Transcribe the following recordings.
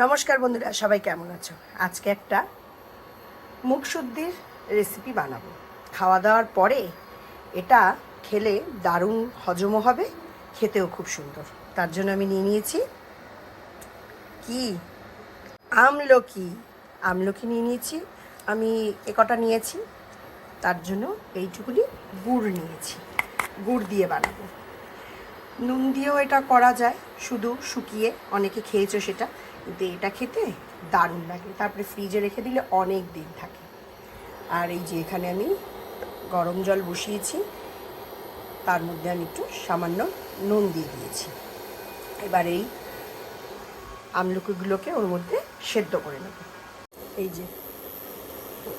নমস্কার বন্ধুরা, সবাই কেমন আছো? আজকে একটা মুগ শুদ্ধির রেসিপি বানাবো। খাওয়া দাওয়ার পরে এটা খেলে দারুণ হজমও হবে, খেতেও খুব সুন্দর। তার জন্য আমি নিয়ে নিয়েছি কি আমলকি। আমলকি নিয়ে নিয়েছি আমি, কটা নিয়েছি। তার জন্য এইটুকুনি গুড় নিয়েছি, গুড় দিয়ে বানাবো। নুন দিয়েও এটা করা যায়, শুধু শুকিয়ে, অনেকে খেয়েছো সেটা, কিন্তু এটা খেতে দারুণ লাগে। তারপরে ফ্রিজে রেখে দিলে অনেক দিন থাকে। আর এই যে এখানে আমি গরম জল বসিয়েছি, তার মধ্যে আমি একটু সামান্য নুন দিয়ে দিয়েছি। এবার এই আমলকিগুলোকে ওর মধ্যে সেদ্ধ করে নেব। এই যে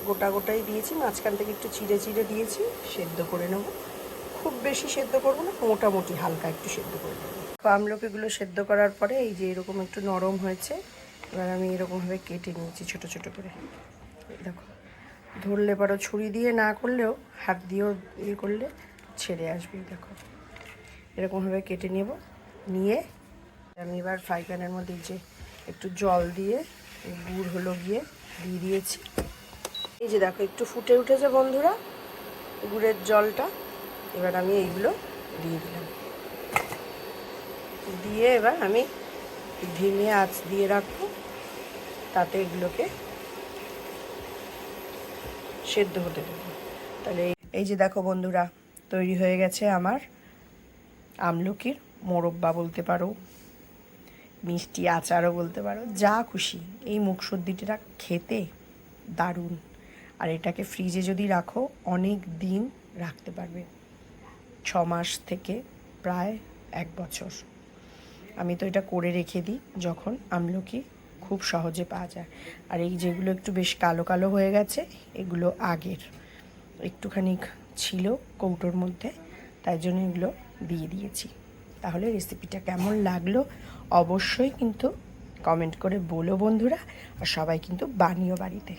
গোটা গোটাই দিয়েছি, মাঝখান থেকে একটু চিড়ে চিড়ে দিয়েছি, সেদ্ধ করে নেব। খুব বেশি সেদ্ধ করবো না, মোটামুটি হালকা একটু সেদ্ধ করে নেব। আমলকিগুলো সেদ্ধ করার পরে এই যে এরকম একটু নরম হয়েছে। এবার আমি এরকমভাবে কেটে নিয়েছি ছোট ছোট করে। দেখো, ধরলে পারো, ছুরি দিয়ে না করলেও হাত দিয়েও ইয়ে করলে ছেড়ে আসবে। দেখো, এরকমভাবে কেটে নেব। নিয়ে আমি এবার ফ্রাই প্যানের মধ্যে যে একটু জল দিয়ে গুড় হলো গিয়ে দিয়ে দিয়েছি। এই যে দেখো, একটু ফুটে উঠেছে বন্ধুরা গুড়ের জলটা। এবার আমি এইগুলো দিয়ে দিলাম, দিয়ে এবার আমি ধিমে আঁচ দিয়ে রাখবো, তাতে এগুলোকে সেদ্ধ হতে দেবো। তাহলে এই যে দেখো বন্ধুরা, তৈরি হয়ে গেছে আমার আমলকির মোরব্বা বলতে পারো, মিষ্টি আচারও বলতে পারো, যা খুশি। এই মুগশুদ্ধিটা খেতে দারুণ। আর এটাকে ফ্রিজে যদি রাখো অনেক দিন রাখতে পারবে, 6 মাস থেকে প্রায় 1 বছর। আমি তো এটা করে রেখে দিই যখন আমলকি খুব সহজে পাওয়া যায়। আর এই যেগুলো একটু বেশ কালো কালো হয়ে গেছে, এগুলো আগের, একটুখানি ছিল কৌটোর মধ্যে, তাই জন্য এগুলো দিয়ে দিয়েছি। তাহলে রেসিপিটা কেমন লাগলো অবশ্যই কিন্তু কমেন্ট করে বলো বন্ধুরা। আর সবাই কিন্তু বানিও বাড়িতে।